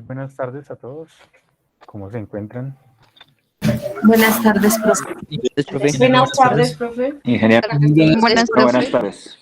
Buenas tardes a todos. ¿Cómo se encuentran? Buenas tardes, profe. Buenas tardes, profe. Ingeniero. Buenas, Buenas profe. tardes.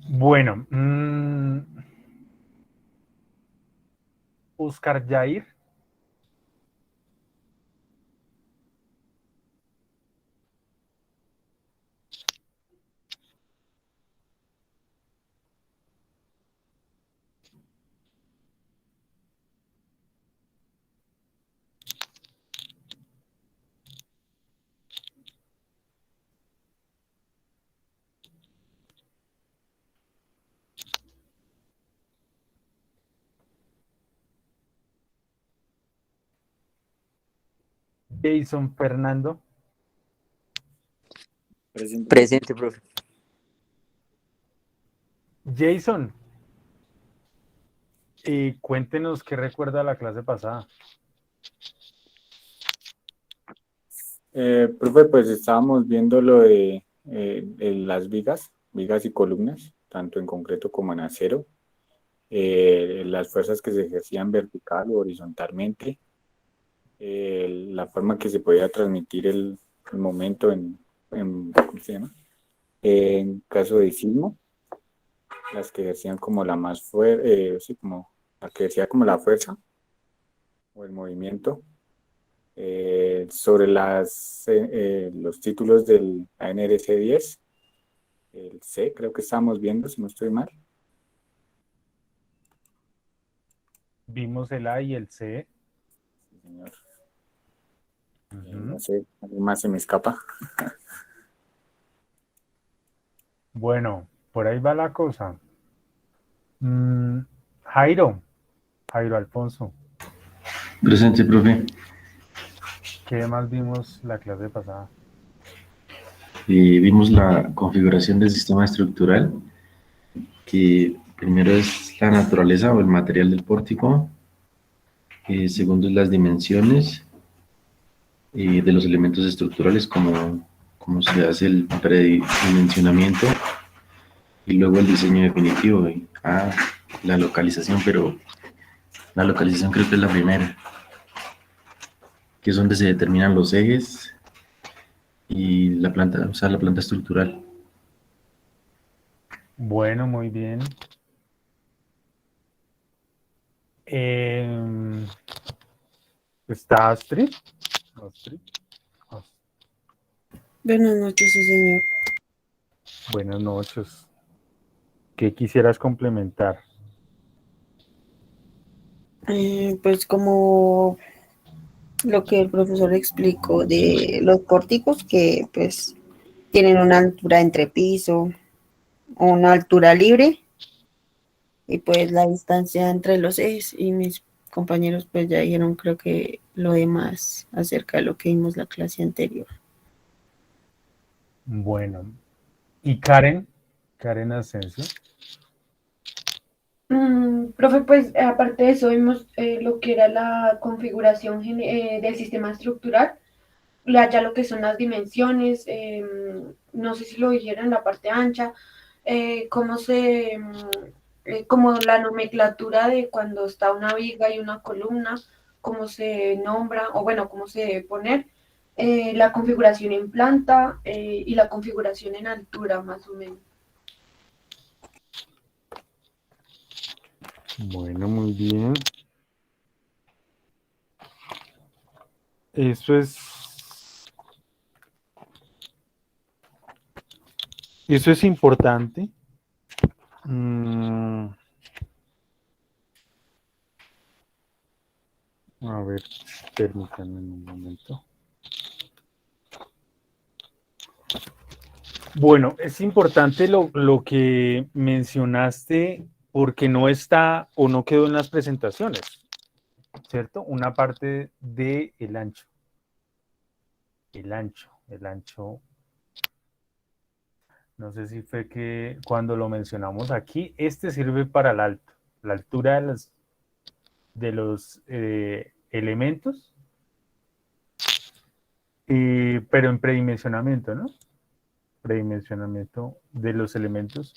Bueno, Oscar Jair. Jason Fernando. Presente, profe. Jason, cuéntenos qué recuerda la clase pasada. Profe, pues estábamos viendo lo de las vigas y columnas, tanto en concreto como en acero, las fuerzas que se ejercían vertical o horizontalmente, la forma que se podía transmitir el momento ¿cómo se llama? En caso de sismo, las que ejercían como la más fuerte, sí, como la que ejercía como la fuerza o el movimiento. Sobre los títulos del ANRC 10, el C, creo que estamos viendo, si no estoy mal. Vimos el A y el C. Sí, señor. Ujú. No sé, algo más se me escapa. Bueno, por ahí va la cosa. Jairo Alfonso, Presente, profe. ¿qué más vimos la clase pasada? Vimos la configuración del sistema estructural, que primero es la naturaleza o el material del pórtico, segundo es las dimensiones de los elementos estructurales, como se hace el predimensionamiento, y luego el diseño definitivo, la localización, pero la localización creo que es la primera, que es donde se determinan los ejes y la planta, o sea, la planta estructural. Bueno, muy bien. ¿Está Astrid? Astrid. Buenas noches, sí, señor. Buenas noches. ¿Qué quisieras complementar? Pues como lo que el profesor explicó de los pórticos que pues tienen una altura entre piso, una altura libre y pues la distancia entre los ejes, y mis compañeros pues ya dijeron creo que lo demás acerca de lo que vimos la clase anterior. Bueno, ¿y Karen Asensio? Profe, pues aparte de eso vimos lo que era la configuración del sistema estructural ya lo que son las dimensiones, no sé si lo dijeron en la parte ancha, como la nomenclatura de cuando está una viga y una columna, cómo se nombra, o bueno, cómo se debe poner, la configuración en planta y la configuración en altura, más o menos. Bueno, muy bien. Eso es importante. A ver, permítanme un momento. Bueno, es importante lo que mencionaste porque no está o no quedó en las presentaciones, ¿cierto? Una parte del ancho. El ancho. No sé si fue que cuando lo mencionamos aquí, este sirve para el alto, la altura de los elementos, pero en predimensionamiento, ¿no? Predimensionamiento de los elementos.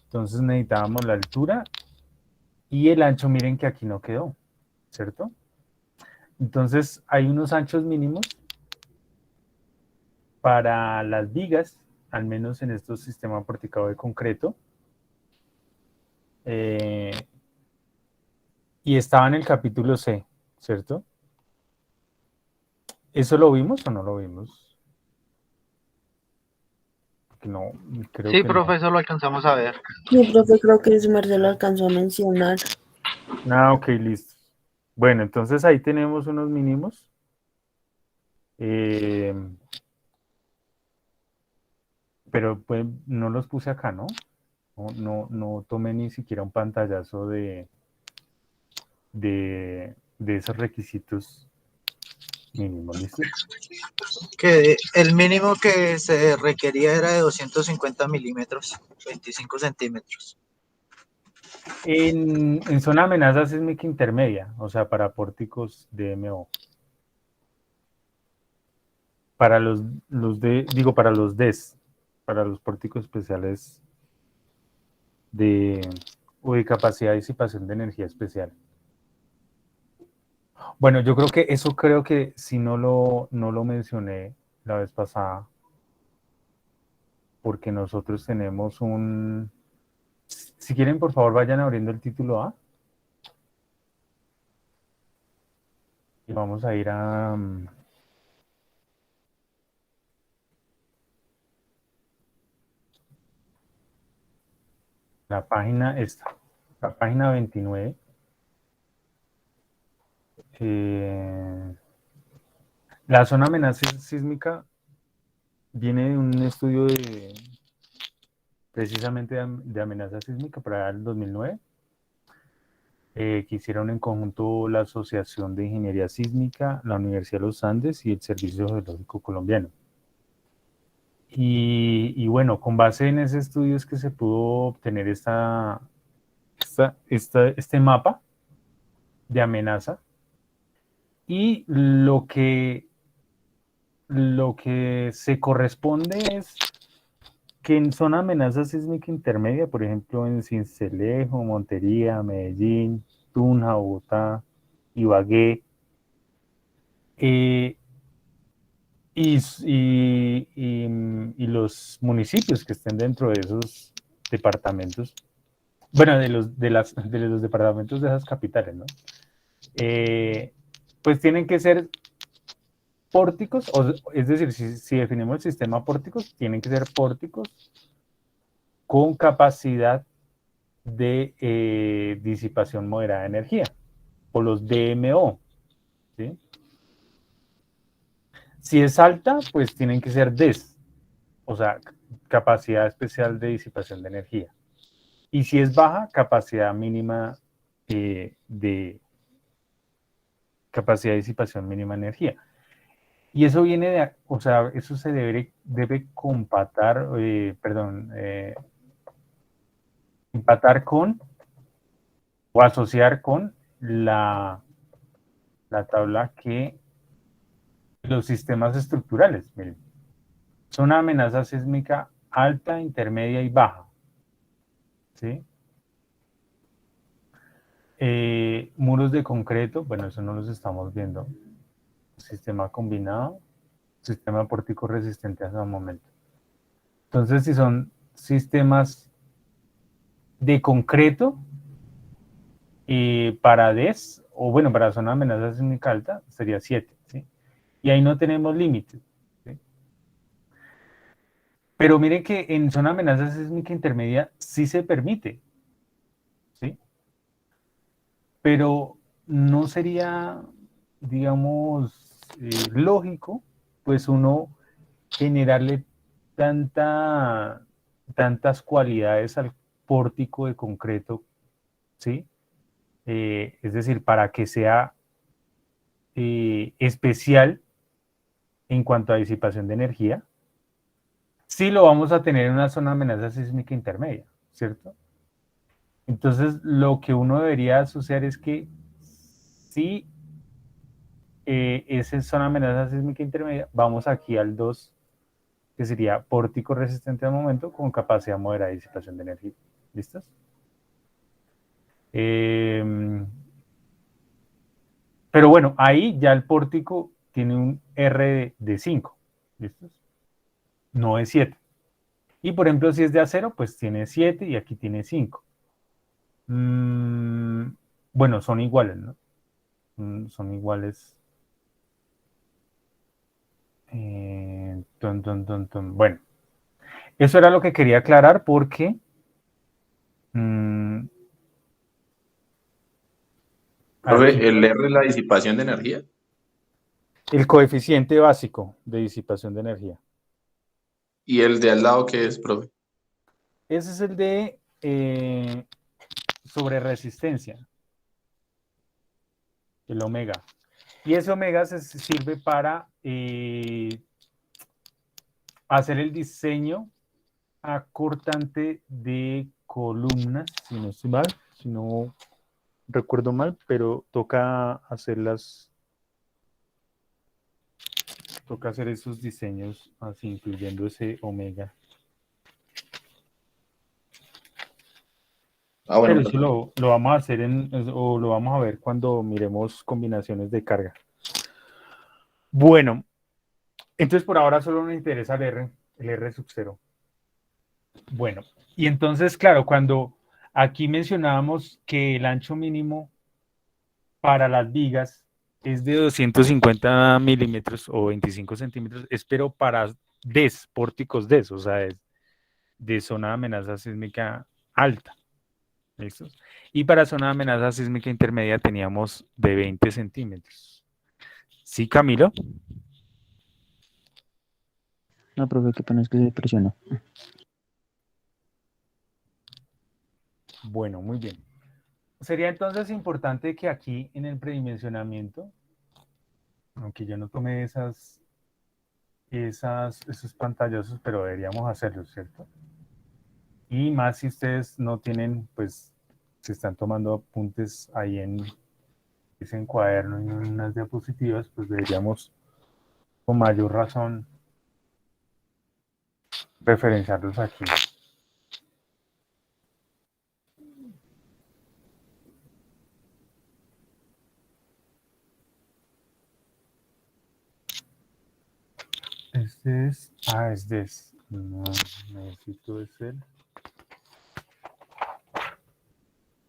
Entonces necesitábamos la altura y el ancho, miren que aquí no quedó, ¿cierto? Entonces hay unos anchos mínimos para las vigas, al menos en estos sistemas porticados de concreto. Y estaba en el capítulo C, ¿cierto? ¿Eso lo vimos o no lo vimos? No, creo Sí, que no. profesor, lo alcanzamos a ver. Yo, profe, creo que su merced lo alcanzó a mencionar. Ah, ok, listo. Bueno, entonces ahí tenemos unos mínimos. Pero pues no los puse acá, ¿no? No tomé ni siquiera un pantallazo de esos requisitos mínimos, ¿listo? Que el mínimo que se requería era de 250 milímetros, 25 centímetros. En zona amenaza sísmica intermedia, o sea, para pórticos DMO. Para para los DES, para los pórticos especiales o de capacidad de disipación de energía especial. Bueno, yo creo que si no lo mencioné la vez pasada, porque nosotros tenemos si quieren, por favor, vayan abriendo el título A. Y vamos a ir a la página esta, la página 29. La zona amenaza sísmica viene de un estudio precisamente de amenaza sísmica para el 2009, que hicieron en conjunto la Asociación de Ingeniería Sísmica, la Universidad de los Andes y el Servicio Geológico Colombiano. Y bueno, con base en ese estudio es que se pudo obtener este mapa de amenaza. Y lo que se corresponde es que en zona amenaza sísmica intermedia, por ejemplo, en Sincelejo, Montería, Medellín, Tunja, Bogotá, Ibagué, y los municipios que estén dentro de esos departamentos, bueno, de los departamentos de esas capitales, ¿no? Pues tienen que ser pórticos, es decir, si definimos el sistema pórticos, tienen que ser pórticos con capacidad de disipación moderada de energía, o los DMO, ¿sí? Si es alta, pues tienen que ser DES, o sea, capacidad especial de disipación de energía. Y si es baja, capacidad mínima de capacidad de disipación mínima de energía. Y eso viene o sea, eso se debe empatar con o asociar con la tabla que los sistemas estructurales. Miren, zona de amenaza sísmica alta, intermedia y baja. ¿Sí? Muros de concreto, bueno, eso no los estamos viendo. Sistema combinado, sistema pórtico resistente hasta el momento. Entonces, si son sistemas de concreto para DES, o bueno, para zona de amenaza sísmica alta, sería 7, ¿sí? Y ahí no tenemos límites, ¿sí? Pero miren que en zona de amenaza sísmica intermedia sí se permite, ¿sí? Pero no sería, digamos, lógico, pues uno generarle tantas cualidades al pórtico de concreto, ¿sí? Es decir, para que sea especial en cuanto a disipación de energía, sí lo vamos a tener en una zona de amenaza sísmica intermedia, ¿cierto? Entonces, lo que uno debería asociar es que si esa zona de amenaza sísmica intermedia, vamos aquí al 2, que sería pórtico resistente al momento con capacidad moderada de disipación de energía. ¿Listos? Pero bueno, ahí ya el pórtico tiene un R de 5. ¿Listos? No es 7. Y por ejemplo, si es de acero, pues tiene 7 y aquí tiene 5. Bueno, son iguales, ¿no? Son iguales. Bueno, eso era lo que quería aclarar porque Profe, ¿el R es la disipación de energía? el coeficiente básico de disipación de energía. ¿Y el de al lado qué es, profe? Ese es el de sobre resistencia, el omega. Y ese omega se sirve para hacer el diseño acortante de columnas, si no estoy mal, si no recuerdo mal, pero toca hacerlas, toca hacer esos diseños así, incluyendo ese omega. Bueno, pero eso lo vamos a hacer o lo vamos a ver cuando miremos combinaciones de carga. Bueno, entonces por ahora solo nos interesa el R sub 0. Bueno, y entonces, claro, cuando aquí mencionábamos que el ancho mínimo para las vigas es de 250 milímetros o 25 centímetros, espero para pórticos DES, o sea, de zona de amenaza sísmica alta. ¿Listos? Y para zona de amenaza sísmica intermedia teníamos de 20 centímetros. ¿Sí, Camilo? No, profe, qué pena es que se presionó. Bueno, muy bien. Sería entonces importante que aquí en el predimensionamiento, aunque yo no tomé esos pantallazos, pero deberíamos hacerlo, ¿cierto? Y más si ustedes no tienen, pues, se están tomando apuntes ahí en ese cuaderno y en unas diapositivas, pues deberíamos con mayor razón referenciarlos aquí. Este es, no, necesito es el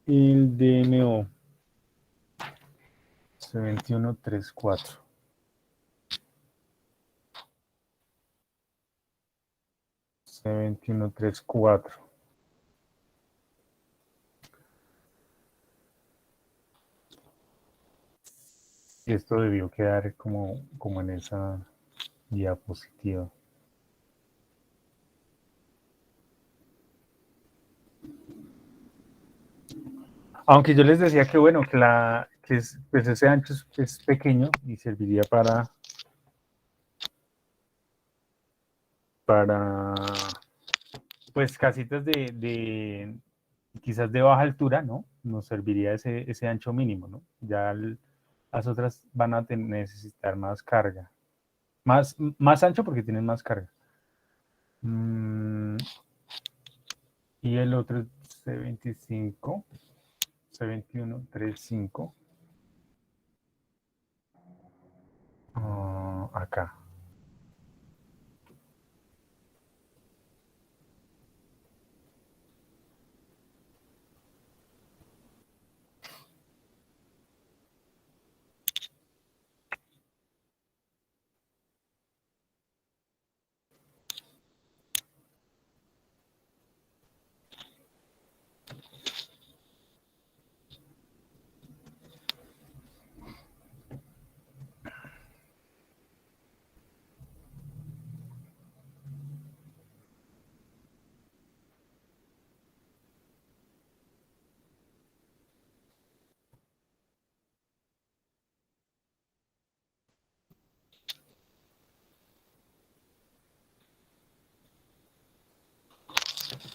DMO C2134. C2134. Y esto debió quedar como en esa diapositiva. Aunque yo les decía que bueno, pues ese ancho es pequeño y serviría para pues casitas quizás de baja altura, ¿no? Nos serviría ese ancho mínimo, ¿no? Ya las otras van a necesitar más carga. Más ancho porque tienen más carga. Y el otro es C25, C21, 35. Acá.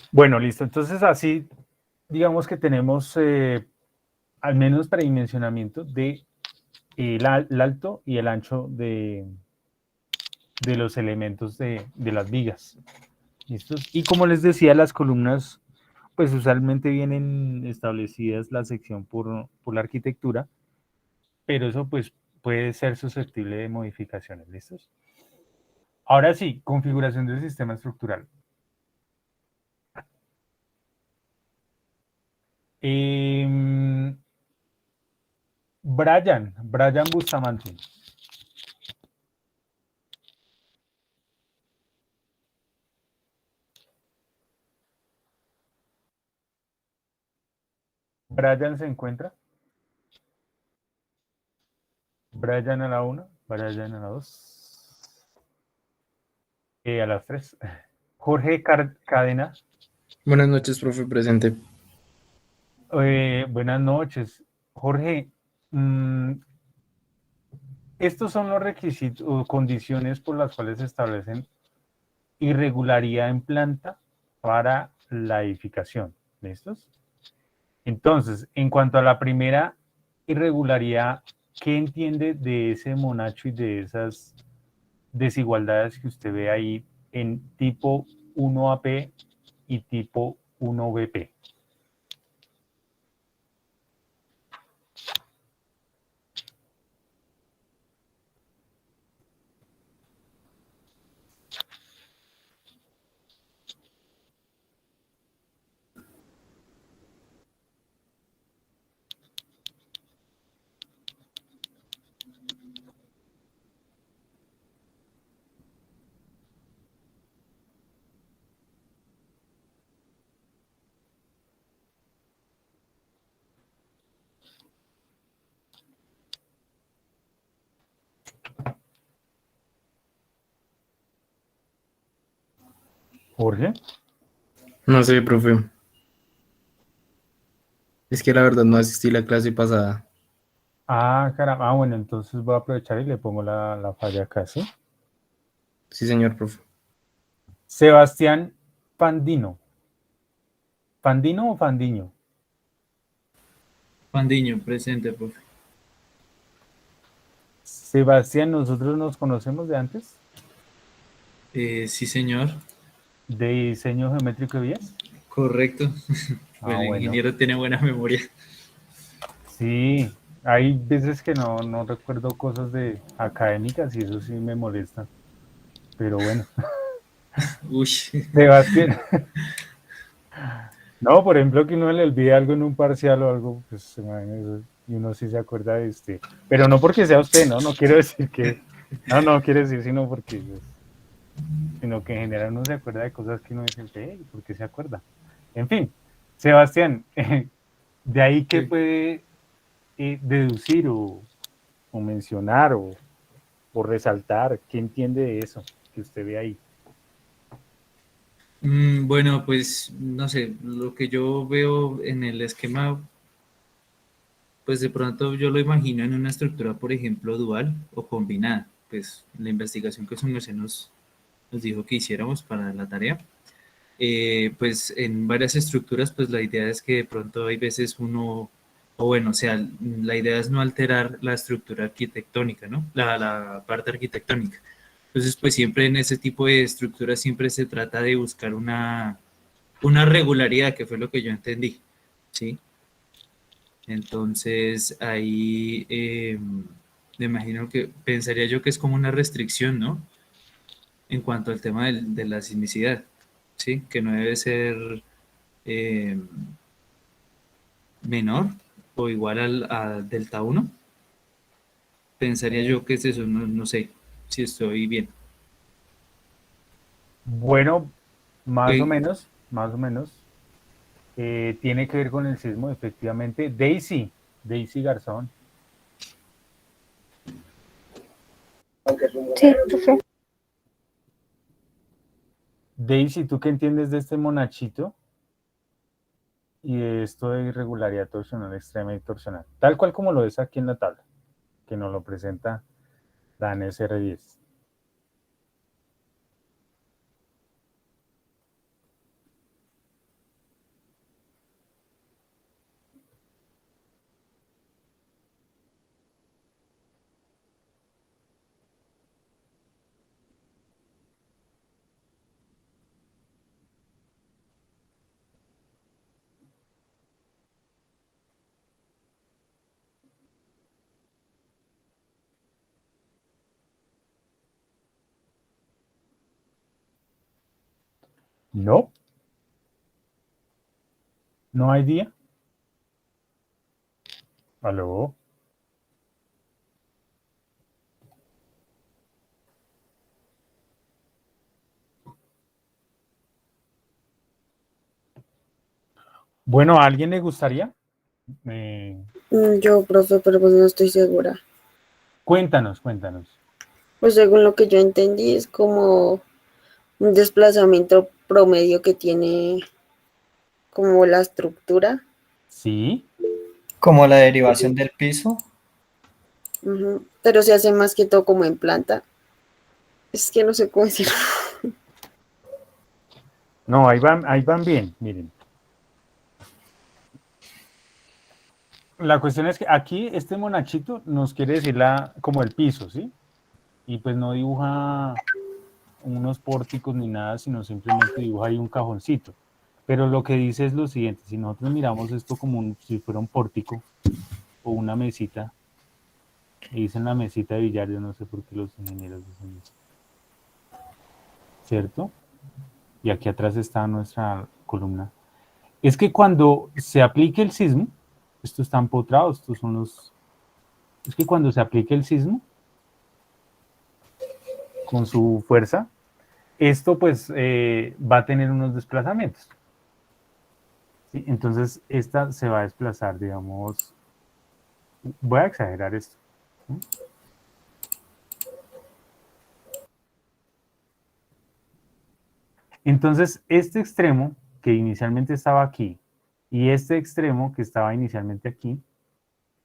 Bueno, listo. Entonces así, digamos que tenemos al menos predimensionamiento de el alto y el ancho de los elementos de las vigas. ¿Listos? Y como les decía, las columnas, pues usualmente vienen establecidas la sección por la arquitectura, pero eso pues puede ser susceptible de modificaciones. ¿Listos? Ahora sí, configuración del sistema estructural. Brian Bustamante. Brian se encuentra. Brian a la 1, Brian a la 2. A las 3. Jorge Cadena. Buenas noches, profe, presente. Buenas noches. Jorge, estos son los requisitos o condiciones por las cuales se establecen irregularidad en planta para la edificación. ¿Listos? Entonces, en cuanto a la primera irregularidad, ¿qué entiende de ese monacho y de esas desigualdades que usted ve ahí en tipo 1AP y tipo 1BP? Jorge. No sé, profe. Es que la verdad no asistí a la clase pasada. Caramba. Bueno, entonces voy a aprovechar y le pongo la falla acá, ¿sí? Sí, señor, profe. Sebastián Fandino. ¿Fandino o Fandiño? Fandiño, presente, profe. Sebastián, ¿nosotros nos conocemos de antes? Sí, señor. ¿De diseño geométrico de vías? Correcto. El Bueno. ingeniero tiene buena memoria. Sí, hay veces que no recuerdo cosas de académicas y eso sí me molesta. Pero bueno. Uy. Sebastián. No, por ejemplo, que uno le olvide algo en un parcial o algo, pues y uno sí se acuerda de pero no porque sea usted, ¿no? No quiero decir que, no quiero decir sino porque, sino que en general uno se acuerda de cosas que uno dice, ¿por qué se acuerda? En fin, Sebastián, de ahí que puede deducir o mencionar o resaltar, ¿qué entiende de eso que usted ve ahí? Bueno, pues no sé, lo que yo veo en el esquema, pues de pronto yo lo imagino en una estructura, por ejemplo, dual o combinada. Pues la investigación que su merced nos dijo que hiciéramos para la tarea. Pues en varias estructuras, pues la idea es que de pronto hay veces uno, o bueno, o sea, la idea es no alterar la estructura arquitectónica, ¿no? La parte arquitectónica. Entonces, pues siempre en ese tipo de estructuras siempre se trata de buscar una regularidad, que fue lo que yo entendí, ¿sí? Entonces, ahí me imagino que pensaría yo que es como una restricción, ¿no? En cuanto al tema de la sismicidad, ¿sí? Que no debe ser menor o igual a delta 1. Pensaría yo que es eso, no sé si estoy bien. Bueno, más o Ok. menos, más o menos. Tiene que ver con el sismo, efectivamente. Daisy Garzón. Sí, profe. Daisy, ¿tú qué entiendes de este monachito? Y de esto de irregularidad torsional extrema y torsional. Tal cual como lo ves aquí en la tabla, que nos lo presenta la NSR10. No, no hay día. ¿Aló? Bueno, ¿a alguien le gustaría? Yo, profe, pero pues no estoy segura. Cuéntanos. Pues según lo que yo entendí, es como un desplazamiento promedio que tiene como la estructura. Sí. Como la derivación del piso. Ujú, pero se hace más que todo como en planta. Es que no sé cómo decirlo. No, ahí van bien, miren. La cuestión es que aquí este monachito nos quiere decir como el piso, ¿sí? Y pues no dibuja unos pórticos ni nada, sino simplemente dibuja ahí un cajoncito. Pero lo que dice es lo siguiente, si nosotros miramos esto como si fuera un pórtico o una mesita, y dicen la mesita de billar, yo no sé por qué los ingenieros dicen eso, ¿cierto? Y aquí atrás está nuestra columna. Es que cuando se aplique el sismo, esto está empotrado, estos son los... Es que cuando se aplique el sismo, con su fuerza, esto pues va a tener unos desplazamientos. ¿Sí? Entonces, esta se va a desplazar, digamos, voy a exagerar esto. ¿Sí? Entonces, este extremo que inicialmente estaba aquí y este extremo que estaba inicialmente aquí,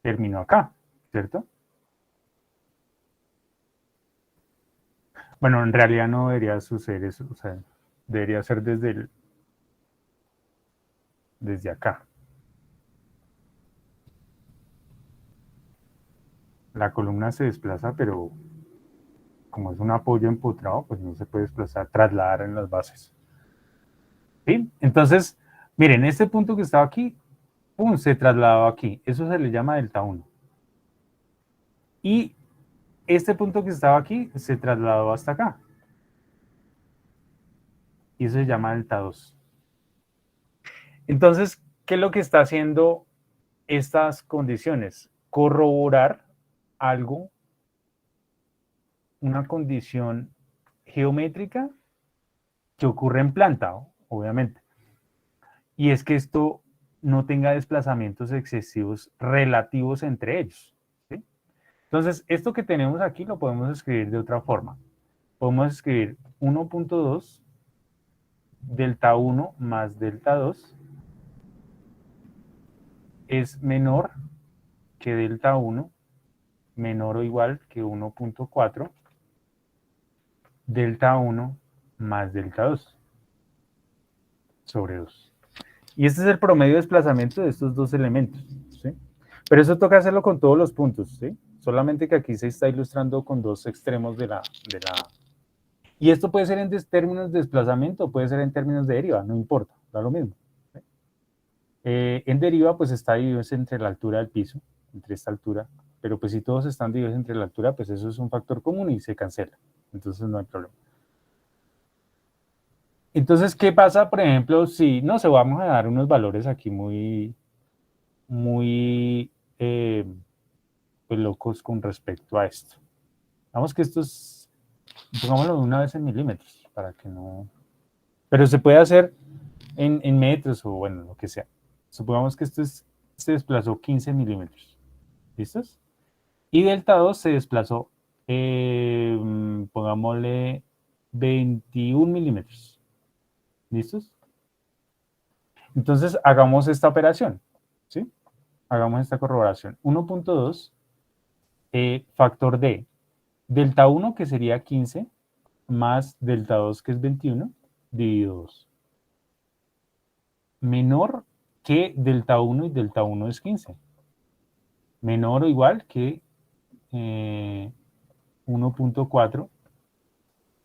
terminó acá, ¿cierto? Bueno, en realidad no debería suceder eso, o sea, debería ser desde acá. La columna se desplaza, pero como es un apoyo empotrado, pues no se puede desplazar, trasladar en las bases. ¿Sí? Entonces, miren, este punto que estaba aquí, ¡pum!, se trasladó aquí. Eso se le llama delta 1. Y este punto que estaba aquí se trasladó hasta acá. Y eso se llama delta 2. Entonces, ¿qué es lo que está haciendo estas condiciones? Corroborar algo, una condición geométrica que ocurre en planta, obviamente. Y es que esto no tenga desplazamientos excesivos relativos entre ellos. ¿Sí? Entonces, esto que tenemos aquí lo podemos escribir de otra forma. Podemos escribir 1.2 delta 1 más delta 2 es menor que delta 1, menor o igual que 1.4 delta 1 más delta 2 sobre 2. Y este es el promedio de desplazamiento de estos dos elementos, ¿sí? Pero eso toca hacerlo con todos los puntos, ¿sí? Solamente que aquí se está ilustrando con dos extremos de la Y esto puede ser en términos de desplazamiento, puede ser en términos de deriva, no importa, da lo mismo. En deriva, pues está dividido entre la altura del piso, entre esta altura, pero pues si todos están divididos entre la altura, pues eso es un factor común y se cancela. Entonces no hay problema. Entonces, ¿qué pasa, por ejemplo, si, no sé, vamos a dar unos valores aquí muy pues, locos con respecto a esto. Vamos que esto es, pongámoslo una vez en milímetros, para que no... Pero se puede hacer en metros o bueno, lo que sea. Supongamos que esto se desplazó 15 milímetros. ¿Listos? Y delta 2 se desplazó, pongámosle 21 milímetros. ¿Listos? Entonces, hagamos esta operación, ¿sí? Hagamos esta corroboración. 1.2, factor de delta 1, que sería 15, más delta 2, que es 21, dividido 2. Menor que delta 1 y delta 1 es 15. Menor o igual que 1.4,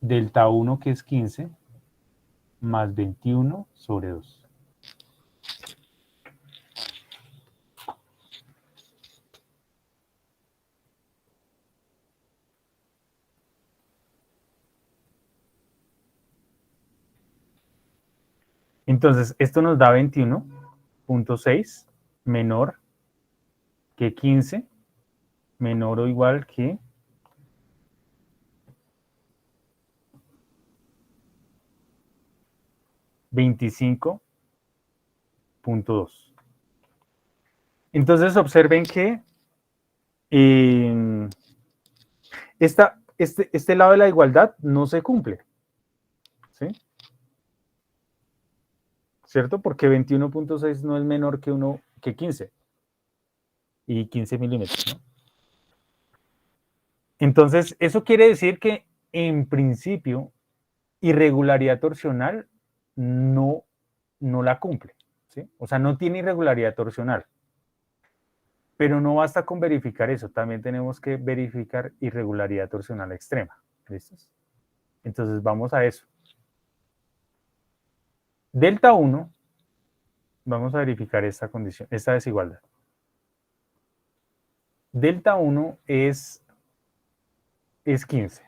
delta 1, que es 15, más 21 sobre 2. Entonces, esto nos da 21.6 menor que 15, menor o igual que 25.2. Entonces, observen que este lado de la igualdad no se cumple, ¿sí? ¿Cierto? Porque 21.6 no es menor que 15 y 15 milímetros, ¿no? Entonces, eso quiere decir que en principio irregularidad torsional no la cumple, ¿sí? O sea, no tiene irregularidad torsional. Pero no basta con verificar eso, también tenemos que verificar irregularidad torsional extrema. ¿Listos? Entonces vamos a eso. Delta 1, vamos a verificar esta condición, esta desigualdad. Delta 1 es 15.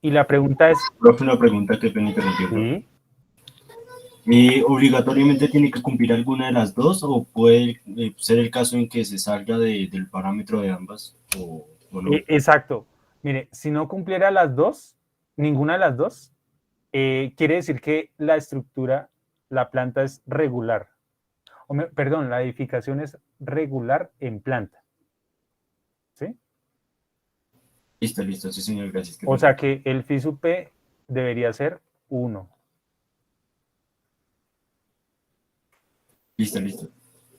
Y la pregunta es... Profe, una pregunta que pena interrumpirlo. ¿Sí? ¿Obligatoriamente tiene que cumplir alguna de las dos o puede ser el caso en que se salga del parámetro de ambas o no? Exacto. Mire, si no cumpliera las dos, ninguna de las dos, quiere decir que la estructura, la planta es regular. Perdón, la edificación es regular en planta. ¿Sí? Listo, sí señor, gracias. O sea que el phi sub p debería ser 1. Listo.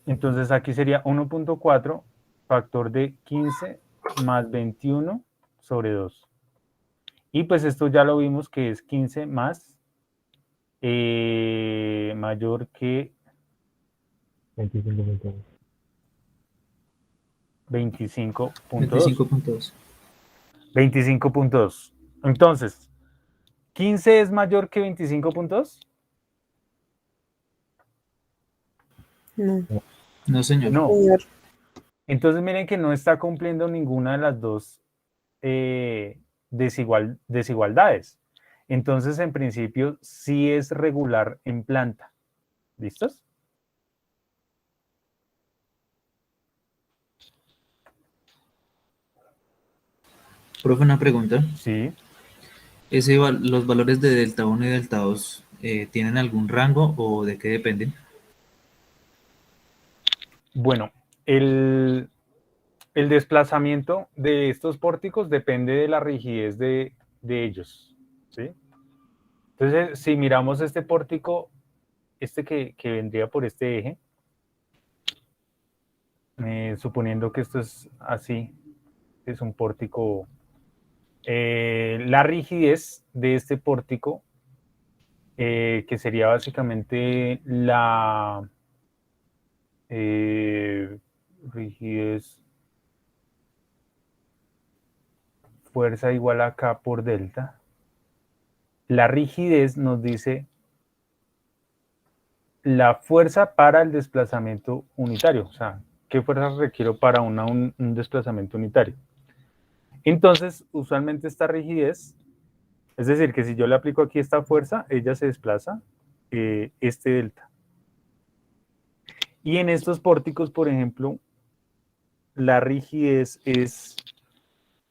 Entonces aquí sería 1.4 factor de 15 más 21 sobre 2. Y pues esto ya lo vimos que es 15 más mayor que 25.2. 25.2. 25.2. Entonces, ¿15 es mayor que 25.2? No. No, señor. No. Entonces miren que no está cumpliendo ninguna de las dos desigualdades. Entonces, en principio, sí es regular en planta. ¿Listos? Profe, una pregunta. Sí. ¿Los valores de delta 1 y delta 2 tienen algún rango o de qué dependen? Bueno, el desplazamiento de estos pórticos depende de la rigidez de ellos, ¿sí? Entonces, si miramos este pórtico, que vendría por este eje, suponiendo que esto es así, es un pórtico, la rigidez de este pórtico, que sería básicamente la rigidez fuerza igual a K por delta. La rigidez nos dice la fuerza para el desplazamiento unitario, o sea, qué fuerza requiero para un desplazamiento unitario. Entonces, usualmente esta rigidez, es decir, que si yo le aplico aquí esta fuerza, ella se desplaza este delta. Y en estos pórticos, por ejemplo, la rigidez es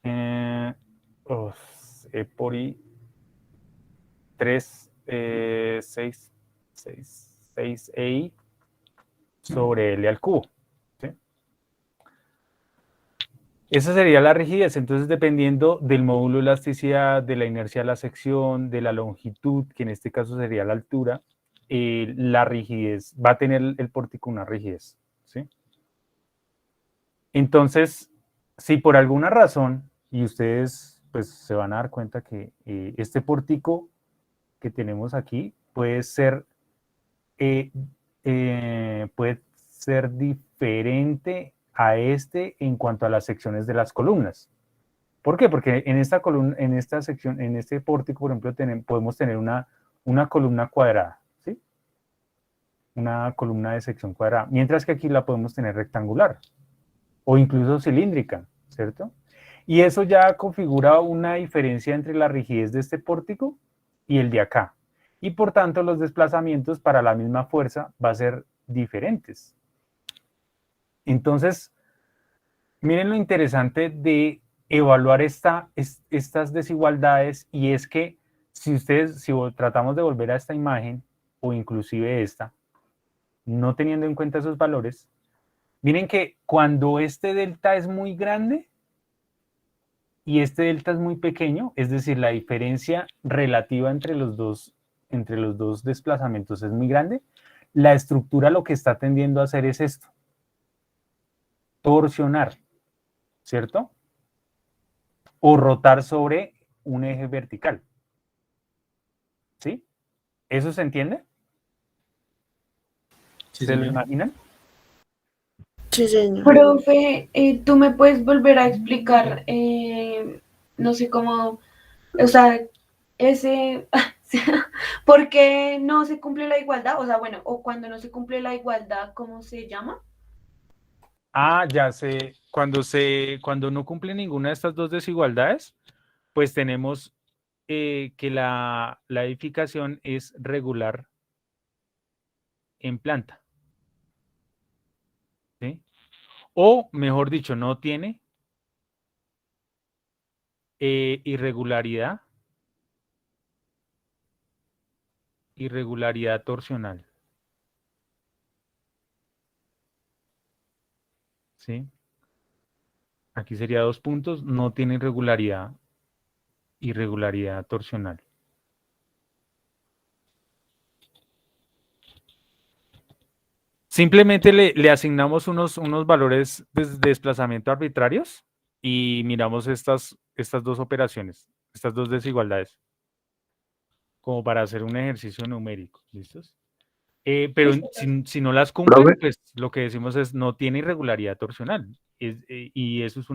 E por I 3, 6 EI sobre L al cubo. ¿Sí? Esa sería la rigidez. Entonces, dependiendo del módulo de elasticidad, de la inercia de la sección, de la longitud, que en este caso sería la altura, la rigidez, va a tener el pórtico una rigidez. ¿Sí? Entonces, si por alguna razón, y ustedes pues se van a dar cuenta que este pórtico que tenemos aquí puede ser diferente a este en cuanto a las secciones de las columnas. ¿Por qué? Porque en esta columna, en esta sección, en este pórtico, por ejemplo, podemos tener una columna cuadrada, ¿sí? Una columna de sección cuadrada, mientras que aquí la podemos tener rectangular o incluso cilíndrica, ¿cierto? Y eso ya configura una diferencia entre la rigidez de este pórtico y el de acá. Y por tanto, los desplazamientos para la misma fuerza van a ser diferentes. Entonces, miren lo interesante de evaluar estas desigualdades, y es que si tratamos de volver a esta imagen, o inclusive esta, no teniendo en cuenta esos valores, miren que cuando este delta es muy grande y este delta es muy pequeño, es decir, la diferencia relativa entre los dos desplazamientos es muy grande, la estructura lo que está tendiendo a hacer es esto: torsionar, ¿cierto? O rotar sobre un eje vertical. ¿Sí? ¿Eso se entiende? Sí, ¿Se lo señor. imaginan? Sí, señor. Profe, ¿tú me puedes volver a explicar, no sé cómo, o sea, ¿por qué no se cumple la igualdad? O sea, bueno, o cuando no se cumple la igualdad, ¿cómo se llama? Ah, ya sé. Cuando no cumple ninguna de estas dos desigualdades, pues tenemos que la edificación es regular en planta. ¿Sí? O, mejor dicho, no tiene irregularidad torsional. ¿Sí? Aquí sería 2 puntos, no tiene irregularidad torsional. Simplemente le asignamos unos valores de desplazamiento arbitrarios y miramos estas dos operaciones, estas dos desigualdades, como para hacer un ejercicio numérico. ¿Listos? Pero si no las cumplen, pues lo que decimos es no tiene irregularidad torsional. Y eso es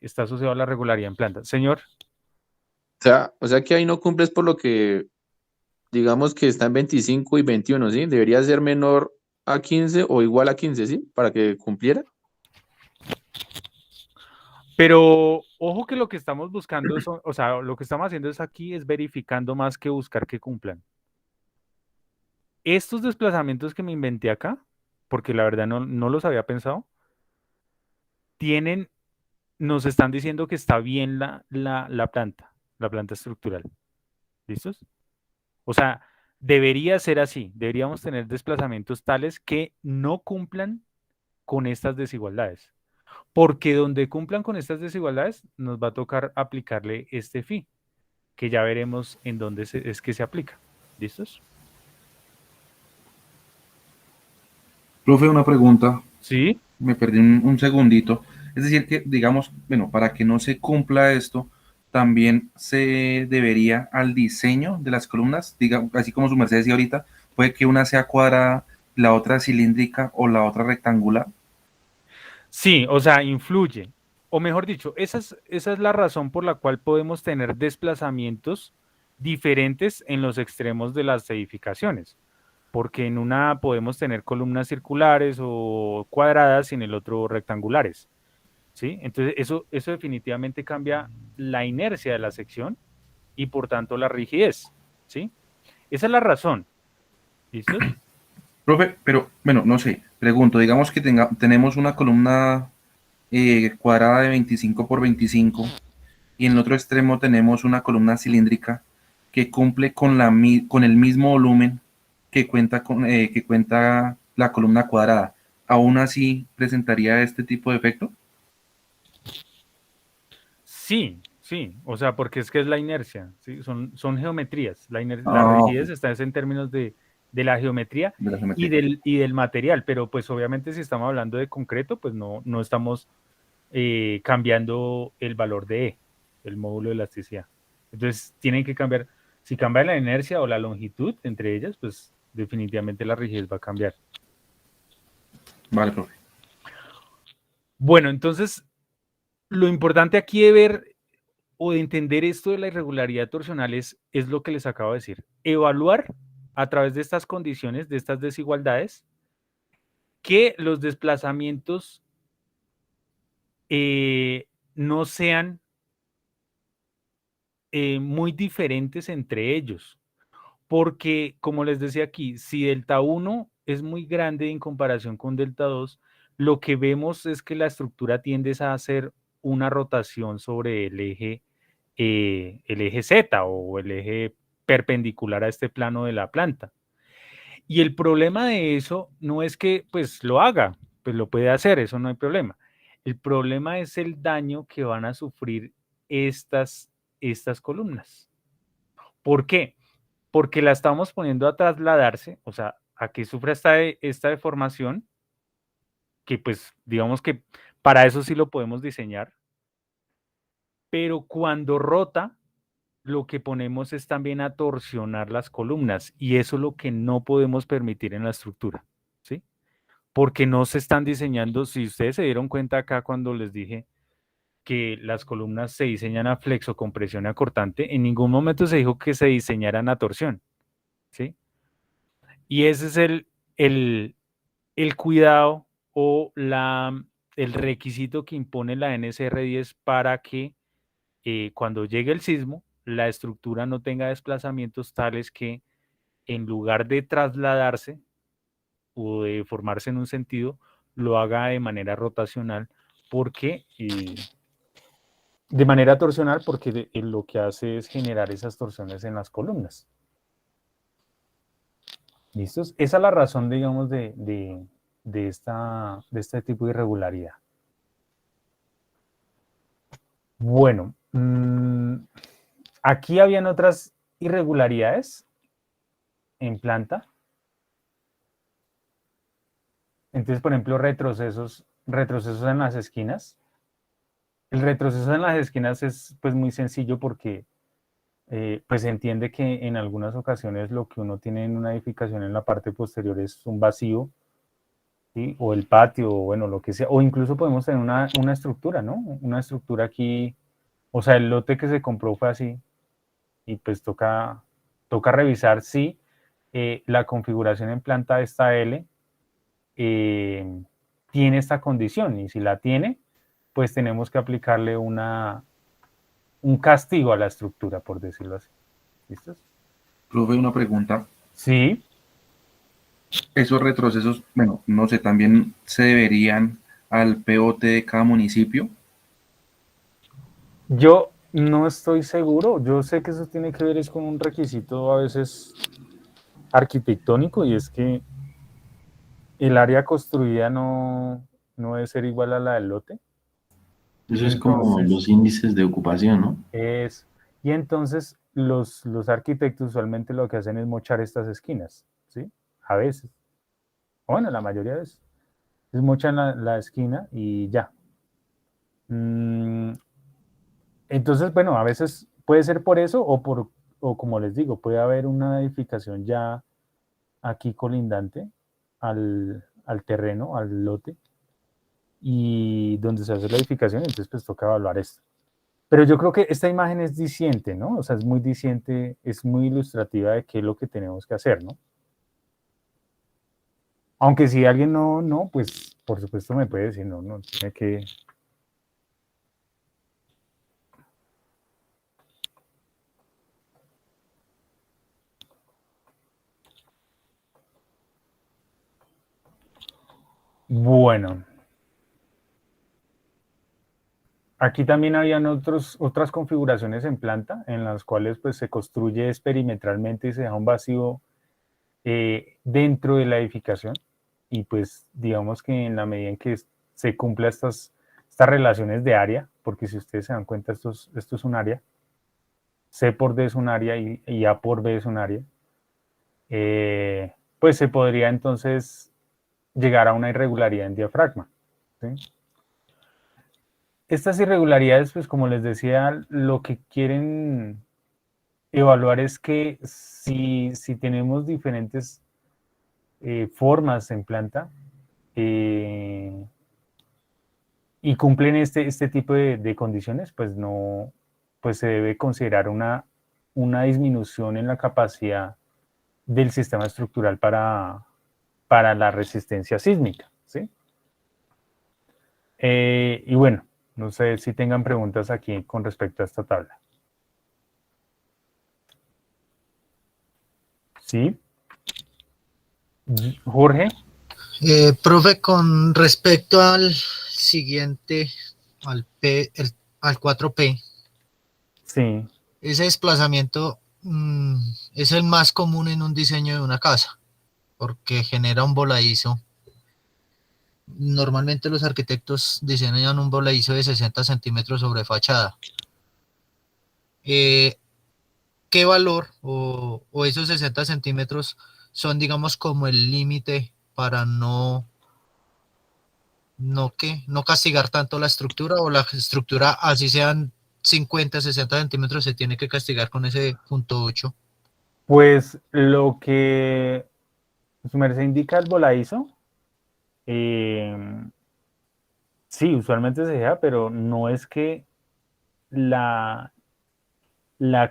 está asociado a la regularidad en planta. Señor. O sea que ahí no cumples por lo que, digamos que está en 25 y 21, ¿sí? Debería ser menor a 15 o igual a 15, ¿sí? Para que cumpliera. Pero ojo que lo que estamos buscando, o sea, lo que estamos haciendo aquí es verificando más que buscar que cumplan. Estos desplazamientos que me inventé acá, porque la verdad no los había pensado, nos están diciendo que está bien la planta estructural. ¿Listos? O sea, debería ser así. Deberíamos tener desplazamientos tales que no cumplan con estas desigualdades. Porque donde cumplan con estas desigualdades, nos va a tocar aplicarle este phi, que ya veremos en dónde es que se aplica. ¿Listos? Profe, una pregunta. Sí. Me perdí un segundito. Es decir que, digamos, bueno, para que no se cumpla esto, también se debería al diseño de las columnas, así como su merced decía ahorita, puede que una sea cuadrada, la otra cilíndrica o la otra rectangular. Sí, o sea, influye. o mejor dicho, esa es la razón por la cual podemos tener desplazamientos diferentes en los extremos de las edificaciones, porque en una podemos tener columnas circulares o cuadradas y en el otro rectangulares, ¿sí? Entonces eso definitivamente cambia la inercia de la sección y por tanto la rigidez, ¿sí? Esa es la razón. ¿Listo? Profe, pero bueno, no sé, pregunto, digamos que tenemos una columna cuadrada de 25 por 25 y en el otro extremo tenemos una columna cilíndrica que cumple con el mismo volumen que cuenta la columna cuadrada. ¿Aún así presentaría este tipo de efecto? Sí, sí, o sea, porque es que es la inercia, ¿sí? Son geometrías. La Ah, rigidez está en términos de la geometría de la y geometría. del material, pero pues obviamente si estamos hablando de concreto, pues no estamos cambiando el valor de E, el módulo de elasticidad. Entonces tienen que cambiar, si cambia la inercia o la longitud entre ellas, pues definitivamente la rigidez va a cambiar. Vale, profe. Bueno, entonces lo importante aquí de ver o de entender esto de la irregularidad torsional es lo que les acabo de decir. Evaluar a través de estas condiciones, de estas desigualdades, que los desplazamientos no sean muy diferentes entre ellos. Porque, como les decía aquí, si delta 1 es muy grande en comparación con delta 2, lo que vemos es que la estructura tiende a hacer una rotación sobre el eje Z o el eje perpendicular a este plano de la planta. Y el problema de eso no es que pues lo haga, pues lo puede hacer, eso no hay problema. El problema es el daño que van a sufrir estas columnas. ¿Por qué? Porque la estamos poniendo a trasladarse, o sea, a que sufra esta deformación, que pues digamos que para eso sí lo podemos diseñar, pero cuando rota, lo que ponemos es también a torsionar las columnas y eso es lo que no podemos permitir en la estructura, ¿sí? Porque no se están diseñando, si ustedes se dieron cuenta acá cuando les dije que las columnas se diseñan a flexocompresión y a cortante, en ningún momento se dijo que se diseñaran a torsión, ¿sí? Y ese es el cuidado o el requisito que impone la NSR10 para que cuando llegue el sismo, la estructura no tenga desplazamientos tales que en lugar de trasladarse o de formarse en un sentido, lo haga de manera rotacional, porque de manera torsional, porque lo que hace es generar esas torsiones en las columnas. ¿Listos? Esa es la razón, digamos, de este tipo de irregularidad. Bueno, aquí habían otras irregularidades en planta. Entonces, por ejemplo, retrocesos en las esquinas. El retroceso en las esquinas es pues muy sencillo porque pues se entiende que en algunas ocasiones lo que uno tiene en una edificación en la parte posterior es un vacío, ¿sí? O el patio, o bueno, lo que sea, o incluso podemos tener una estructura, ¿no? Una estructura aquí, o sea, el lote que se compró fue así, y pues toca revisar si la configuración en planta de esta L tiene esta condición, y si la tiene, pues tenemos que aplicarle un castigo a la estructura, por decirlo así. ¿Listos? Profe, una pregunta. Sí. Esos retrocesos, bueno, no sé, también se deberían al POT de cada municipio. Yo no estoy seguro. Yo sé que eso tiene que ver es con un requisito a veces arquitectónico, y es que el área construida no debe ser igual a la del lote. Eso es como los índices de ocupación, ¿no? Y entonces los arquitectos usualmente lo que hacen es mochar estas esquinas, ¿sí? A veces. Bueno, la mayoría de veces. Es mochan la esquina y ya. Entonces, bueno, a veces puede ser por eso o como les digo, puede haber una edificación ya aquí colindante al terreno, al lote, y donde se hace la edificación, entonces pues toca evaluar esto. Pero yo creo que esta imagen es diciente, ¿no? O sea, es muy diciente, es muy ilustrativa de qué es lo que tenemos que hacer, ¿no? Aunque si alguien no, pues por supuesto me puede decir, no tiene que... Bueno. Aquí también habían otras configuraciones en planta en las cuales pues se construye perimetralmente y se deja un vacío dentro de la edificación y pues digamos que en la medida en que se cumpla estas relaciones de área, porque si ustedes se dan cuenta esto es un área, C por D es un área y A por B es un área, pues se podría entonces llegar a una irregularidad en diafragma, ¿sí? Estas irregularidades, pues como les decía, lo que quieren evaluar es que si tenemos diferentes formas en planta y cumplen este tipo de condiciones, pues pues se debe considerar una disminución en la capacidad del sistema estructural para la resistencia sísmica, ¿sí? Y bueno, no sé si tengan preguntas aquí con respecto a esta tabla. ¿Sí? Jorge. Profe, con respecto al siguiente, al 4P. Sí. Ese desplazamiento es el más común en un diseño de una casa, porque genera un voladizo. Normalmente los arquitectos diseñan un voladizo de 60 centímetros sobre fachada. ¿Qué valor o esos 60 centímetros son, digamos, como el límite para no castigar tanto la estructura, o la estructura, así sean 50, 60 centímetros, se tiene que castigar con ese 0.8? Pues lo que su merced indica el voladizo, sí, usualmente se deja, pero no es que la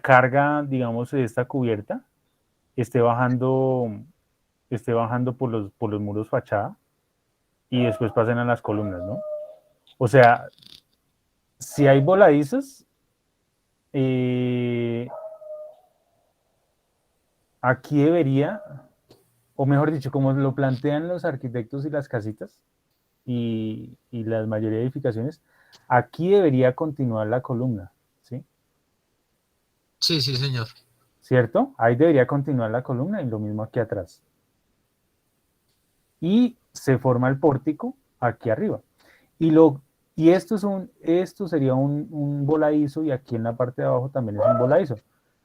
carga, digamos, de esta cubierta esté bajando por los muros fachada y después pasen a las columnas, ¿no? O sea, si hay voladizos, aquí debería, o mejor dicho, como lo plantean los arquitectos y las casitas y la mayoría de edificaciones, aquí debería continuar la columna, ¿sí? Sí, sí, señor. ¿Cierto? Ahí debería continuar la columna y lo mismo aquí atrás. Y se forma el pórtico aquí arriba. Y esto sería un voladizo, y aquí en la parte de abajo también es un voladizo.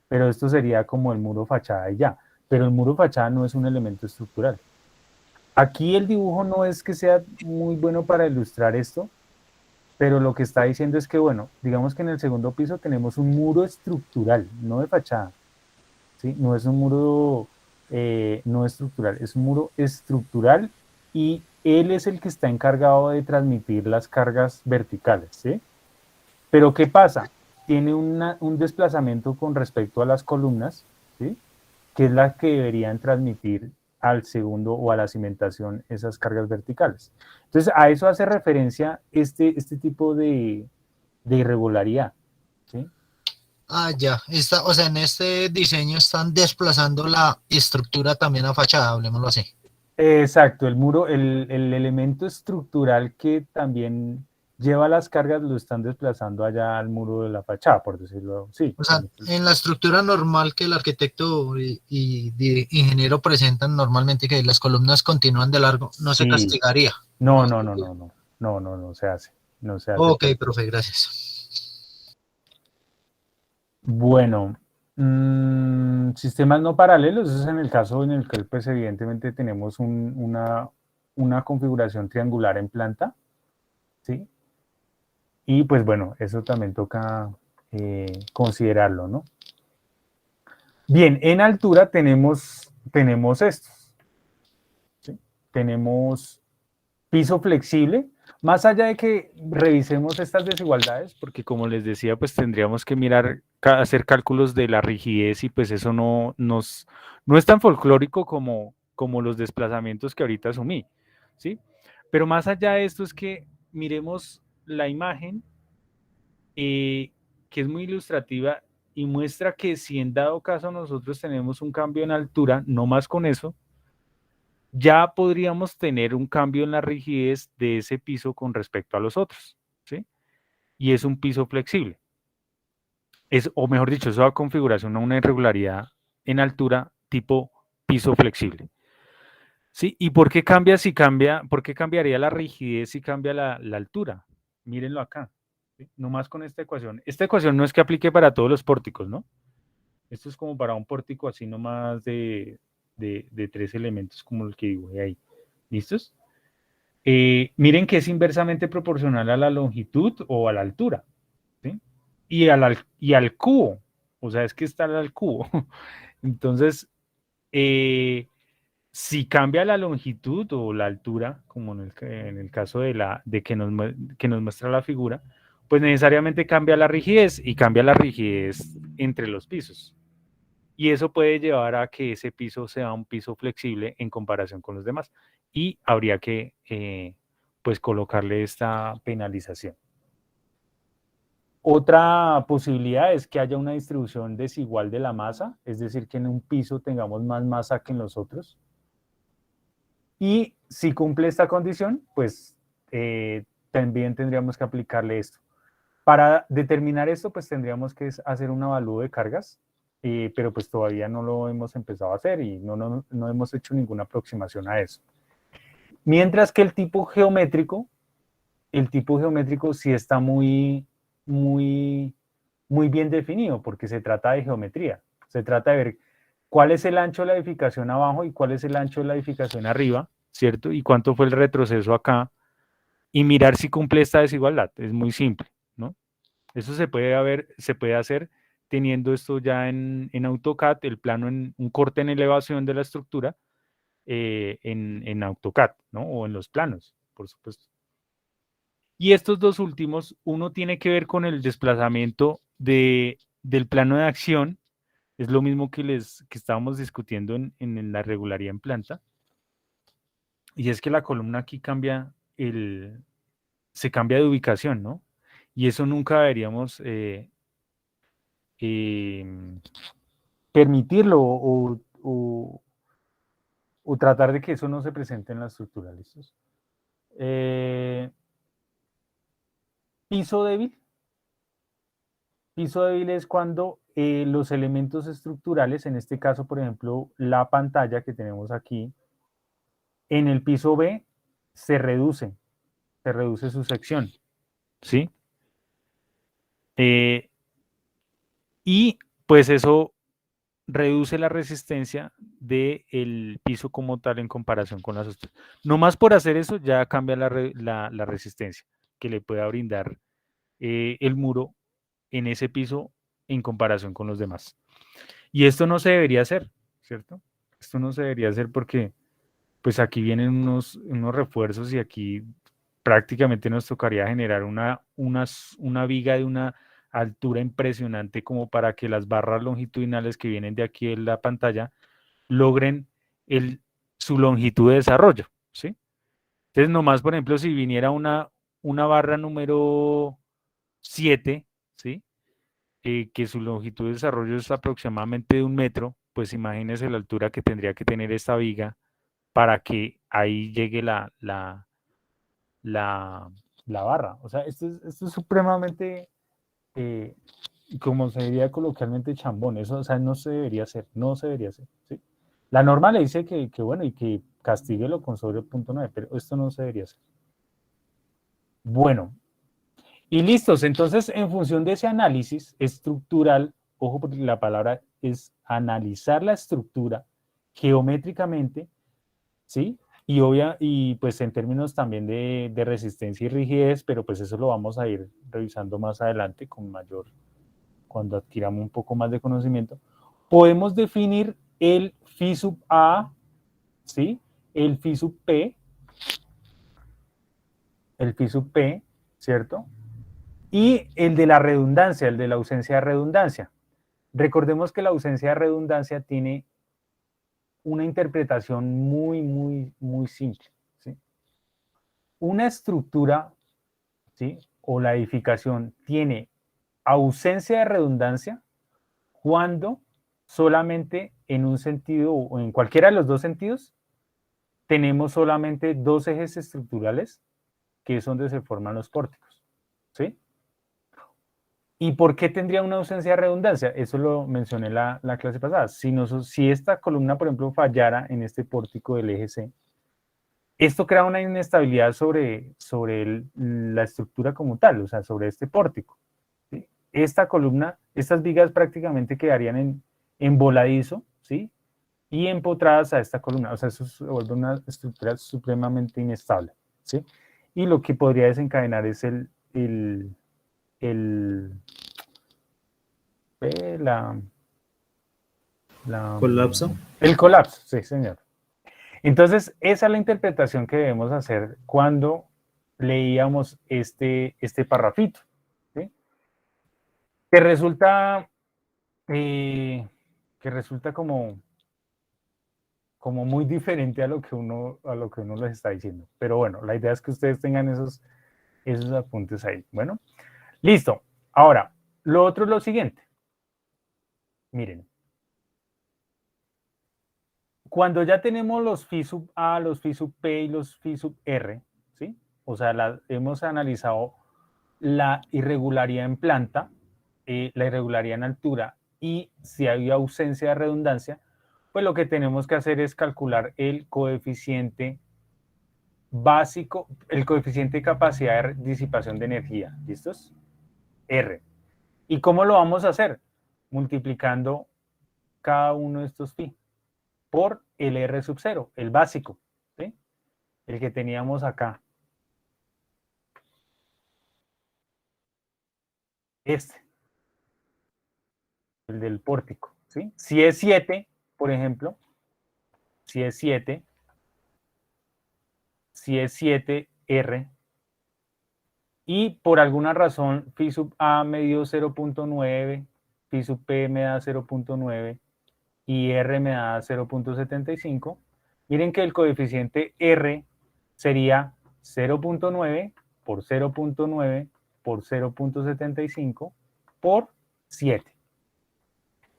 Pero esto sería como el muro fachada y ya. Pero el muro fachada no es un elemento estructural. Aquí el dibujo no es que sea muy bueno para ilustrar esto, pero lo que está diciendo es que, bueno, digamos que en el segundo piso tenemos un muro estructural, no de fachada, ¿sí? No es un muro no estructural, es un muro estructural y él es el que está encargado de transmitir las cargas verticales, ¿sí? Pero ¿qué pasa? Tiene un desplazamiento con respecto a las columnas, ¿sí? Que es la que deberían transmitir al segundo o a la cimentación esas cargas verticales. Entonces, a eso hace referencia este tipo de irregularidad, ¿sí? Ah, ya. O sea, en este diseño están desplazando la estructura también a fachada, hablemoslo así. Exacto, el muro, el elemento estructural que también lleva las cargas lo están desplazando allá al muro de la fachada, por decirlo así. O sea, en la estructura normal que el arquitecto y ingeniero presentan normalmente, que las columnas continúan de largo, no se castigaría. No se hace. No se hace. Ok, profe, gracias. Bueno, sistemas no paralelos, eso es en el caso en el que pues evidentemente tenemos una configuración triangular en planta, ¿sí? Y pues bueno, eso también toca considerarlo, ¿no? Bien, en altura tenemos estos, ¿sí? Tenemos piso flexible. Más allá de que revisemos estas desigualdades, porque como les decía, pues tendríamos que mirar, hacer cálculos de la rigidez y pues eso no es tan folclórico como los desplazamientos que ahorita asumí, ¿sí? Pero más allá de esto es que miremos la imagen, que es muy ilustrativa y muestra que si en dado caso nosotros tenemos un cambio en altura, no más con eso, ya podríamos tener un cambio en la rigidez de ese piso con respecto a los otros, ¿sí? Y es un piso flexible. O mejor dicho, es una configuración, una irregularidad en altura tipo piso flexible. ¿Sí? ¿Y por qué por qué cambiaría la rigidez si cambia la altura? Mírenlo acá, ¿sí? No más con esta ecuación. Esta ecuación no es que aplique para todos los pórticos, ¿no? Esto es como para un pórtico así nomás de 3 elementos como el que dibujé ahí. ¿Listos? Miren que es inversamente proporcional a la longitud o a la altura, ¿sí? Y al cubo, o sea, es que está al cubo. Entonces, si cambia la longitud o la altura, como en el caso de que nos muestra la figura, pues necesariamente cambia la rigidez y cambia la rigidez entre los pisos. Y eso puede llevar a que ese piso sea un piso flexible en comparación con los demás. Y habría que, pues, colocarle esta penalización. Otra posibilidad es que haya una distribución desigual de la masa, es decir, que en un piso tengamos más masa que en los otros. Y si cumple esta condición, pues también tendríamos que aplicarle esto. Para determinar esto, pues tendríamos que hacer un avalúo de cargas, pero pues todavía no lo hemos empezado a hacer y no hemos hecho ninguna aproximación a eso. Mientras que el tipo geométrico sí está muy bien definido, porque se trata de geometría. Se trata de ver cuál es el ancho de la edificación abajo y cuál es el ancho de la edificación arriba, ¿cierto? Y cuánto fue el retroceso acá, y mirar si cumple esta desigualdad. Es muy simple, ¿no? Eso se puede hacer teniendo esto ya en AutoCAD, el plano, un corte en elevación de la estructura en AutoCAD, ¿no? O en los planos, por supuesto. Y estos dos últimos, uno tiene que ver con el desplazamiento del plano de acción. Es lo mismo que estábamos discutiendo en la regularidad en planta. Y es que la columna aquí se cambia de ubicación, ¿no? Y eso nunca deberíamos permitirlo o tratar de que eso no se presente en la estructura. ¿Listos? Piso débil. Piso débil es cuando los elementos estructurales, en este caso, por ejemplo, la pantalla que tenemos aquí, en el piso B se reduce su sección, ¿sí? Y pues eso reduce la resistencia del piso como tal en comparación con las otras. No más por hacer eso ya cambia la resistencia que le pueda brindar el muro en ese piso en comparación con los demás. Y esto no se debería hacer, ¿cierto? Esto no se debería hacer porque pues aquí vienen unos refuerzos y aquí prácticamente nos tocaría generar una viga de una altura impresionante como para que las barras longitudinales que vienen de aquí en la pantalla logren su longitud de desarrollo, ¿sí? Entonces, nomás, por ejemplo, si viniera una barra número 7, ¿sí? Que su longitud de desarrollo es aproximadamente de 1 metro, pues imagínense la altura que tendría que tener esta viga para que ahí llegue la barra. O sea, esto es supremamente, como se diría coloquialmente, chambón. Eso, o sea, no se debería hacer, ¿sí? La norma le dice que bueno, y que castíguelo con sobre 0.9, pero esto no se debería hacer. Bueno, y listos. Entonces, en función de ese análisis estructural, ojo, porque la palabra es analizar la estructura geométricamente, ¿sí? Y pues en términos también de resistencia y rigidez, pero pues eso lo vamos a ir revisando más adelante cuando adquiramos un poco más de conocimiento. Podemos definir el phi sub A, ¿sí? El phi sub P el phi sub p, ¿cierto? Y el de la redundancia, el de la ausencia de redundancia. Recordemos que la ausencia de redundancia tiene una interpretación muy simple, ¿sí? Una estructura, ¿sí?, o la edificación tiene ausencia de redundancia cuando solamente en un sentido o en cualquiera de los dos sentidos tenemos solamente dos ejes estructurales, que es donde se forman los pórticos, ¿sí? ¿Y por qué tendría una ausencia de redundancia? Eso lo mencioné la clase pasada. Si esta columna, por ejemplo, fallara en este pórtico del eje C, esto crea una inestabilidad sobre la estructura como tal, o sea, sobre este pórtico, ¿sí? Esta columna, estas vigas prácticamente quedarían en voladizo, ¿sí?, y empotradas a esta columna. O sea, eso se vuelve una estructura supremamente inestable, ¿sí? Y lo que podría desencadenar es ¿Colapso? El colapso, sí, señor. Entonces, esa es la interpretación que debemos hacer cuando leíamos este parrafito, ¿sí? Que resulta como muy diferente a lo que uno les está diciendo. Pero bueno, la idea es que ustedes tengan esos apuntes ahí. Bueno, listo. Ahora, lo otro es lo siguiente. Miren. Cuando ya tenemos los phi sub A, los phi sub P y los phi sub R, ¿sí? O sea, hemos analizado la irregularidad en planta, la irregularidad en altura y si hay ausencia de redundancia, pues lo que tenemos que hacer es calcular el coeficiente básico, el coeficiente de capacidad de disipación de energía. ¿Listos? R. ¿Y cómo lo vamos a hacer? Multiplicando cada uno de estos phi por el R sub 0, el básico, ¿sí?, el que teníamos acá. El del pórtico, ¿sí? Si es 7, por ejemplo, si es 7R, y por alguna razón phi sub A me dio 0.9, phi sub P me da 0.9 y R me da 0.75, miren que el coeficiente R sería 0.9 por 0.9 por 0.75 por 7.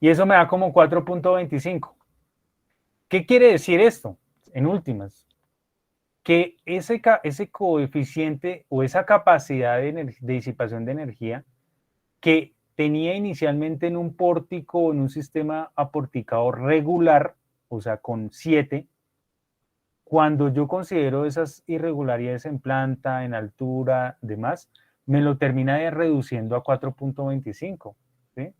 Y eso me da como 4.25. ¿Qué quiere decir esto? En últimas, que ese coeficiente o esa capacidad de disipación de energía que tenía inicialmente en un pórtico o en un sistema aporticado regular, o sea, con 7, cuando yo considero esas irregularidades en planta, en altura, demás, me lo termina reduciendo a 4.25, ¿sí?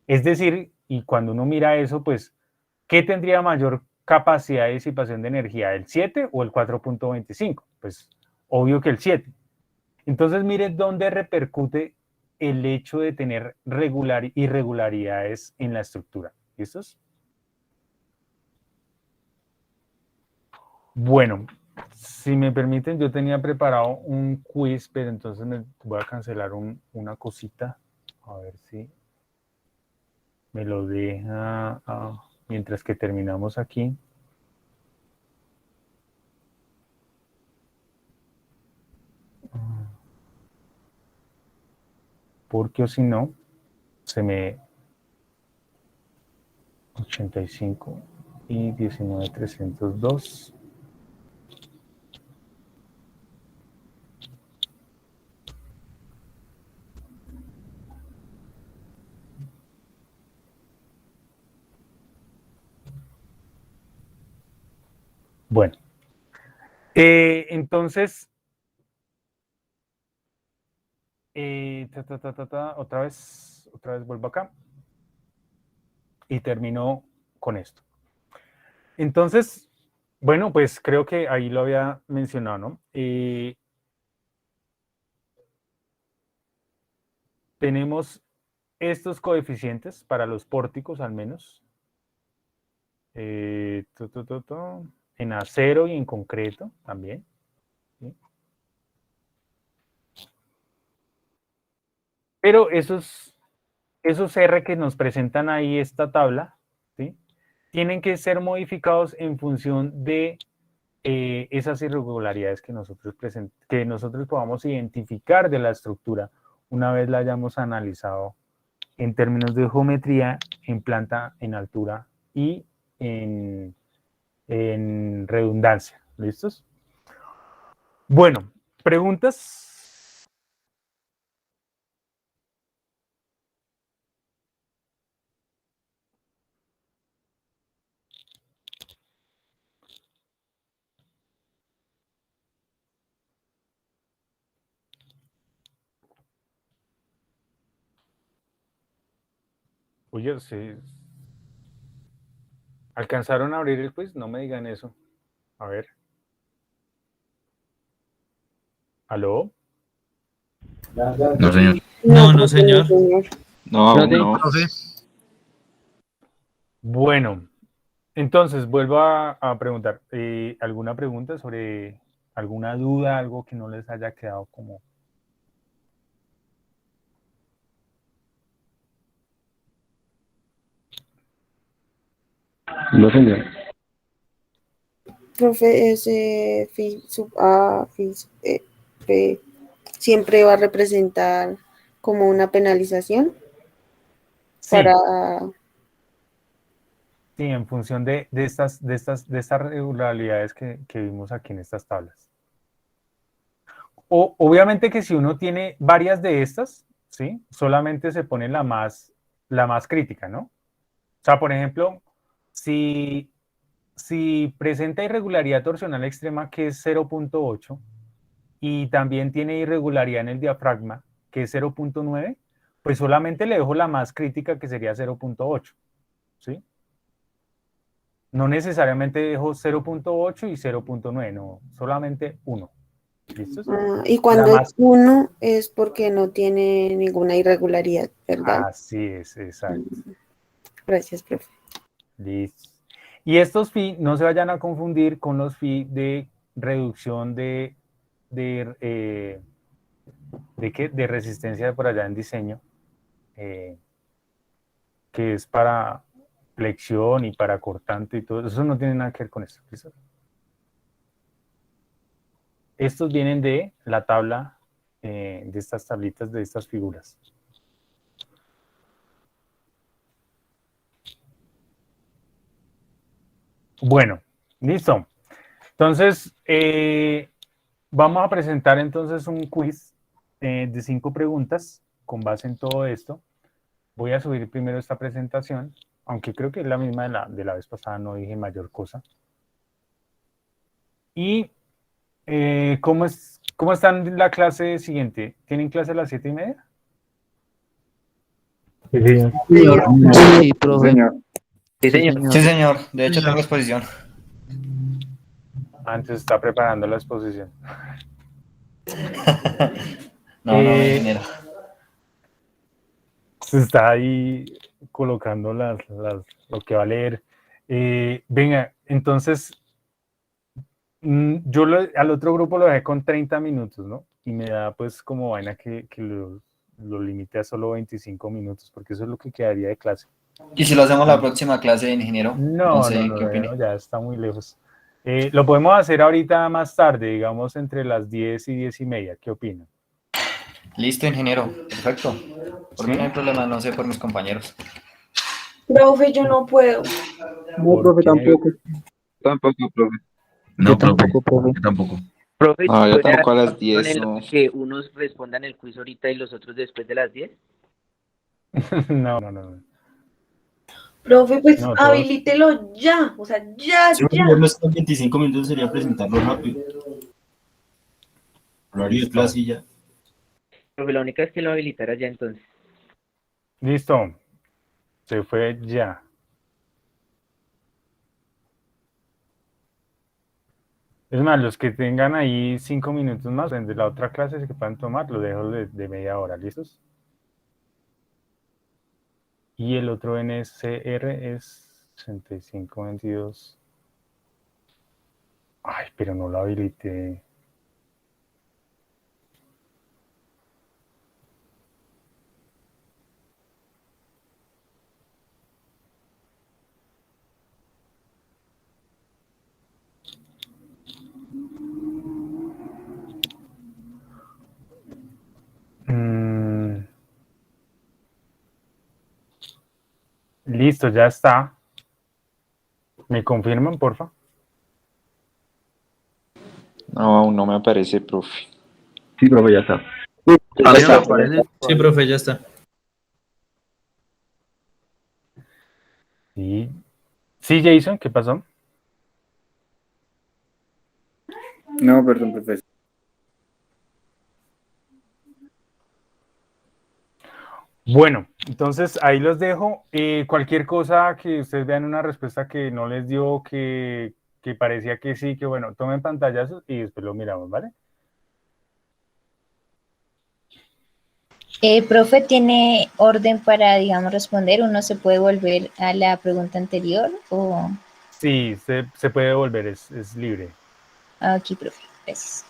Es decir, y cuando uno mira eso, pues, ¿qué tendría mayor capacidad de disipación de energía, el 7 o el 4.25? Pues, obvio que el 7. Entonces, mire dónde repercute el hecho de tener irregularidades en la estructura. ¿Listos? Bueno, si me permiten, yo tenía preparado un quiz, pero entonces me voy a cancelar una cosita. A ver si me lo deja mientras que terminamos aquí. Porque o si no, se me 85 y 19,302. Bueno, entonces, otra vez vuelvo acá y termino con esto. Entonces, bueno, pues creo que ahí lo había mencionado, ¿no? Tenemos estos coeficientes para los pórticos al menos, en acero y en concreto también, ¿sí? Pero esos R que nos presentan ahí esta tabla, ¿sí? Tienen que ser modificados en función de esas irregularidades que nosotros podamos identificar de la estructura una vez la hayamos analizado en términos de geometría, en planta, en altura y en redundancia. ¿Listos? Bueno, ¿preguntas? Oye, ¿alcanzaron a abrir el quiz? No me digan eso. A ver. ¿Aló? No, señor. No, señor. No, aún no. Profe. Bueno, entonces vuelvo a preguntar. ¿Alguna pregunta sobre alguna duda, algo que no les haya quedado como... No, señor. Profe, ese phi sub A, phi sub B, siempre va a representar como una penalización Sí. para... Sí, en función de estas regularidades que vimos aquí en estas tablas. Obviamente que si uno tiene varias de estas, ¿sí? Solamente se pone la más crítica, ¿no? O sea, por ejemplo, si presenta irregularidad torsional extrema, que es 0.8, y también tiene irregularidad en el diafragma, que es 0.9, pues solamente le dejo la más crítica, que sería 0.8, ¿sí? No necesariamente dejo 0.8 y 0.9, no, solamente 1. ¿Listos? y cuando es 1 es porque no tiene ninguna irregularidad, ¿verdad? Así es, exacto. Gracias, profe. Listo. Y estos phi no se vayan a confundir con los phi de reducción de resistencia por allá en diseño, que es para flexión y para cortante y todo. Eso no tiene nada que ver con esto. ¿Listo? Estos vienen de la tabla, de estas tablitas, de estas figuras. Bueno, listo. Entonces, vamos a presentar entonces un quiz de 5 preguntas con base en todo esto. Voy a subir primero esta presentación, aunque creo que es la misma de la vez pasada, no dije mayor cosa. Y, ¿cómo están en la clase siguiente? ¿Tienen clase a las 7:30? Sí, señor. Sí, profe. Sí, señor. Sí, señor. De hecho, tengo exposición. Antes está preparando la exposición. No, ingeniero. Se está ahí colocando lo que va a leer. Venga, entonces, yo al otro grupo lo dejé con 30 minutos, ¿no? Y me da pues como vaina que lo limite a solo 25 minutos, porque eso es lo que quedaría de clase. ¿Y si lo hacemos la próxima clase, ingeniero? No, sé qué opine. ya está muy lejos. Lo podemos hacer ahorita más tarde, digamos entre las 10 y 10:30. ¿Qué opinan? Listo, ingeniero. Perfecto. Por mí no hay problema, no sé por mis compañeros. Profe, yo no puedo. No, profe, tampoco. Tampoco, profe. Yo tampoco, profe. Yo tampoco. Profe, No, yo ¿puede tampoco a haber las opción 10, en la no. que unos respondan el quiz ahorita y los otros después de las 10? No. Profe, pues No, habilítelo ya, o sea, ya. Si no están 25 minutos sería presentarlo rápido. Horario de clase y ya. Profe, la única es que lo habilitara ya entonces. Listo. Se fue ya. Es más, los que tengan ahí 5 minutos más de la otra clase que puedan tomar, lo dejo de media hora, ¿listos? Y el otro NSR es 6522. Ay, pero no lo habilité. Listo, ya está. ¿Me confirman, porfa? No, aún no me aparece, profe. Sí, profe, ya está. A mí no me aparece. Sí, profe, ya está. Sí. Sí, Jason, ¿qué pasó? No, perdón, profesor. Bueno, entonces ahí los dejo. Cualquier cosa que ustedes vean una respuesta que no les dio, que parecía que sí, que bueno, tomen pantallazos y después lo miramos, ¿vale? Profe, ¿tiene orden para, digamos, responder? ¿Uno se puede volver a la pregunta anterior o...? Sí, se puede volver, es libre. Aquí, profe, gracias.